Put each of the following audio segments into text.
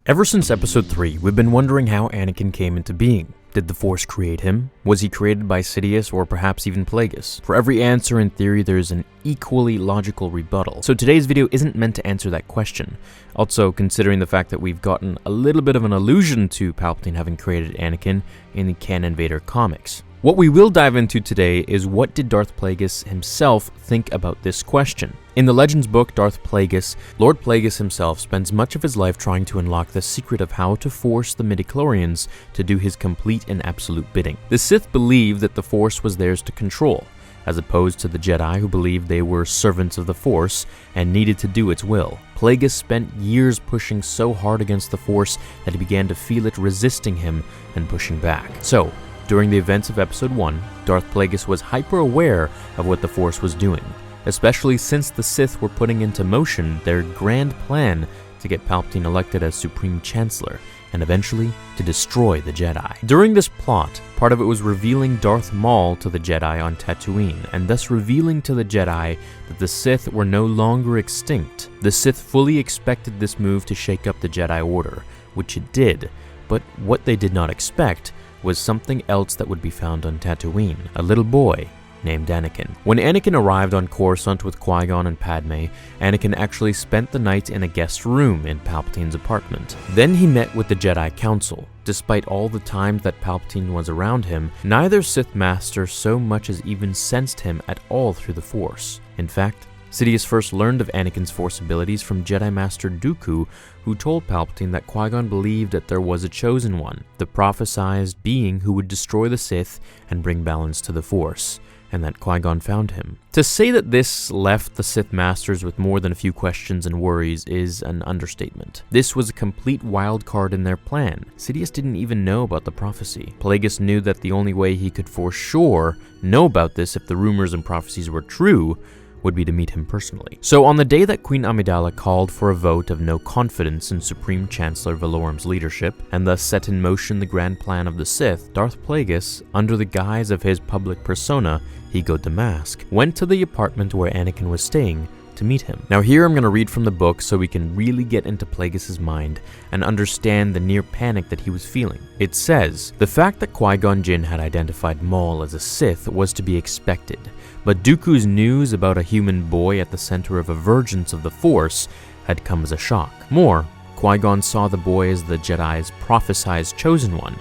Ever since episode 3, we've been wondering how Anakin came into being. Did the Force create him? Was he created by Sidious or perhaps even Plagueis? For every answer in theory, there's an equally logical rebuttal. So today's video isn't meant to answer that question. Also, considering the fact that we've gotten a little bit of an allusion to Palpatine having created Anakin in the Canon Vader comics. What we will dive into today is what did Darth Plagueis himself think about this question. In the Legends book Darth Plagueis, Lord Plagueis himself spends much of his life trying to unlock the secret of how to force the midichlorians to do his complete and absolute bidding. The Sith believed that the Force was theirs to control, as opposed to the Jedi who believed they were servants of the Force and needed to do its will. Plagueis spent years pushing so hard against the Force that he began to feel it resisting him and pushing back. So, during the events of Episode 1, Darth Plagueis was hyper-aware of what the Force was doing, especially since the Sith were putting into motion their grand plan to get Palpatine elected as Supreme Chancellor, and eventually to destroy the Jedi. During this plot, part of it was revealing Darth Maul to the Jedi on Tatooine, and thus revealing to the Jedi that the Sith were no longer extinct. The Sith fully expected this move to shake up the Jedi Order, which it did, but what they did not expect was something else that would be found on Tatooine, a little boy named Anakin. When Anakin arrived on Coruscant with Qui-Gon and Padme, Anakin actually spent the night in a guest room in Palpatine's apartment. Then he met with the Jedi Council. Despite all the time that Palpatine was around him, neither Sith Master so much as even sensed him at all through the Force. In fact, Sidious first learned of Anakin's Force abilities from Jedi Master Dooku, who told Palpatine that Qui-Gon believed that there was a Chosen One, the prophesized being who would destroy the Sith and bring balance to the Force, and that Qui-Gon found him. To say that this left the Sith Masters with more than a few questions and worries is an understatement. This was a complete wild card in their plan. Sidious didn't even know about the prophecy. Plagueis knew that the only way he could for sure know about this if the rumors and prophecies were true would be to meet him personally. So on the day that Queen Amidala called for a vote of no confidence in Supreme Chancellor Valorum's leadership, and thus set in motion the grand plan of the Sith, Darth Plagueis, under the guise of his public persona, Ego Damask, went to the apartment where Anakin was staying to meet him. Now here I'm going to read from the book so we can really get into Plagueis' mind and understand the near panic that he was feeling. It says, the fact that Qui-Gon Jinn had identified Maul as a Sith was to be expected, but Dooku's news about a human boy at the center of a vergence of the Force had come as a shock. More, Qui-Gon saw the boy as the Jedi's prophesized Chosen One.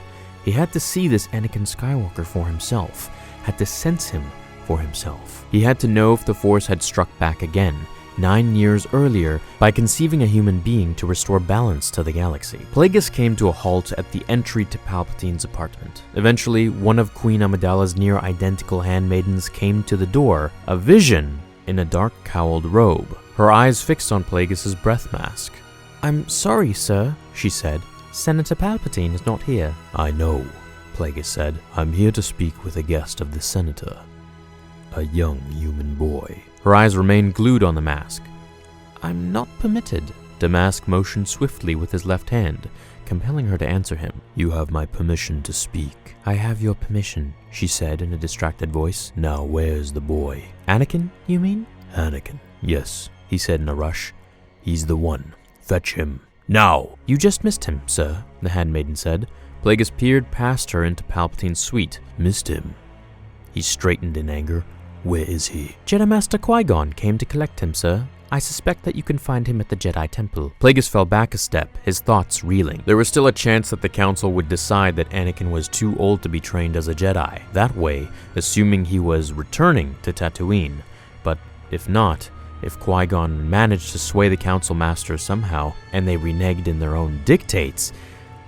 He had to see this Anakin Skywalker for himself, had to sense him for himself. He had to know if the Force had struck back again, 9 years earlier, by conceiving a human being to restore balance to the galaxy. Plagueis came to a halt at the entry to Palpatine's apartment. Eventually, one of Queen Amidala's near-identical handmaidens came to the door, a vision in a dark cowled robe, her eyes fixed on Plagueis' breath mask. "I'm sorry, sir," she said. "Senator Palpatine is not here." "I know," Plagueis said. "I'm here to speak with a guest of the Senator. A young human boy." Her eyes remained glued on the mask. "I'm not permitted." Damask motioned swiftly with his left hand, compelling her to answer him. "You have my permission to speak." "I have your permission," she said in a distracted voice. "Now where's the boy?" "Anakin, you mean?" "Anakin, yes," he said in a rush. "He's the one. Fetch him. Now!" "You just missed him, sir," the handmaiden said. Plagueis peered past her into Palpatine's suite. "Missed him?" He straightened in anger. "Where is he?" "Jedi Master Qui-Gon came to collect him, sir. I suspect that you can find him at the Jedi Temple." Plagueis fell back a step, his thoughts reeling. There was still a chance that the Council would decide that Anakin was too old to be trained as a Jedi. That way, assuming he was returning to Tatooine. But if not, if Qui-Gon managed to sway the Council Masters somehow, and they reneged in their own dictates,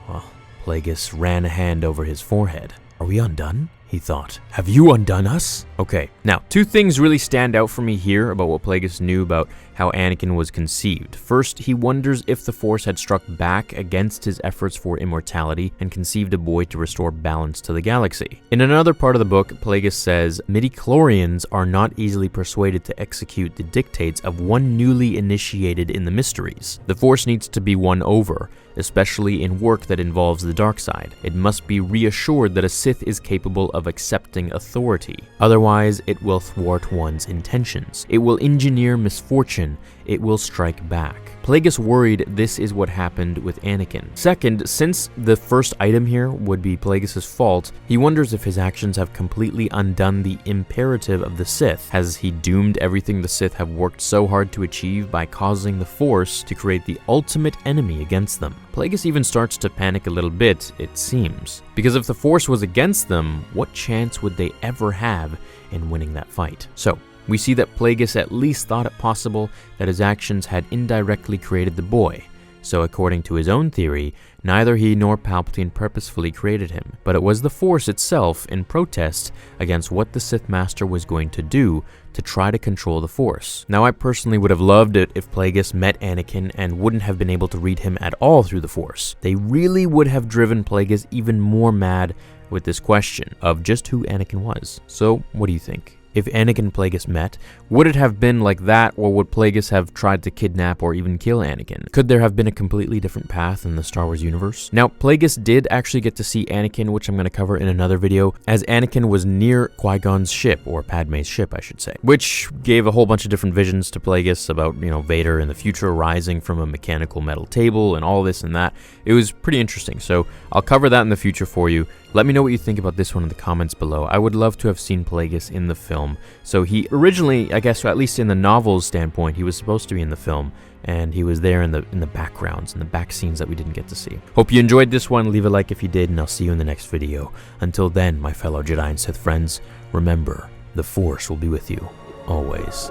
well, Plagueis ran a hand over his forehead. "Are we undone?" he thought. "Have you undone us?" Okay, now, two things really stand out for me here about what Plagueis knew about how Anakin was conceived. First, he wonders if the Force had struck back against his efforts for immortality and conceived a boy to restore balance to the galaxy. In another part of the book, Plagueis says, midichlorians are not easily persuaded to execute the dictates of one newly initiated in the mysteries. The Force needs to be won over, especially in work that involves the dark side. It must be reassured that a Sith is capable of accepting authority. Otherwise, it will thwart one's intentions. It will engineer misfortune. It will strike back. Plagueis worried this is what happened with Anakin. Second, since the first item here would be Plagueis' fault, he wonders if his actions have completely undone the imperative of the Sith. Has he doomed everything the Sith have worked so hard to achieve by causing the Force to create the ultimate enemy against them? Plagueis even starts to panic a little bit, it seems. Because if the Force was against them, what chance would they ever have in winning that fight? So, we see that Plagueis at least thought it possible that his actions had indirectly created the boy. So according to his own theory, neither he nor Palpatine purposefully created him, but it was the Force itself in protest against what the Sith Master was going to do to try to control the Force. Now, I personally would have loved it if Plagueis met Anakin and wouldn't have been able to read him at all through the Force. They really would have driven Plagueis even more mad with this question of just who Anakin was. So, what do you think? If Anakin and Plagueis met, would it have been like that, or would Plagueis have tried to kidnap or even kill Anakin? Could there have been a completely different path in the Star Wars universe? Now, Plagueis did actually get to see Anakin, which I'm going to cover in another video, as Anakin was near Qui-Gon's ship, or Padme's ship, I should say, which gave a whole bunch of different visions to Plagueis about, Vader in the future rising from a mechanical metal table and all this and that. It was pretty interesting, so I'll cover that in the future for you. Let me know what you think about this one in the comments below. I would love to have seen Plagueis in the film. So he originally, I guess, at least in the novel's standpoint, he was supposed to be in the film, and he was there in the backgrounds, in the back scenes that we didn't get to see. Hope you enjoyed this one. Leave a like if you did, and I'll see you in the next video. Until then, my fellow Jedi and Sith friends, remember, the Force will be with you, always.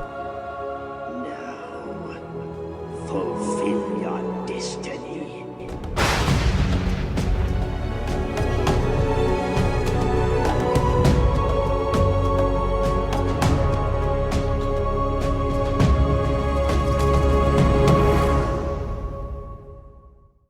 Now, fulfill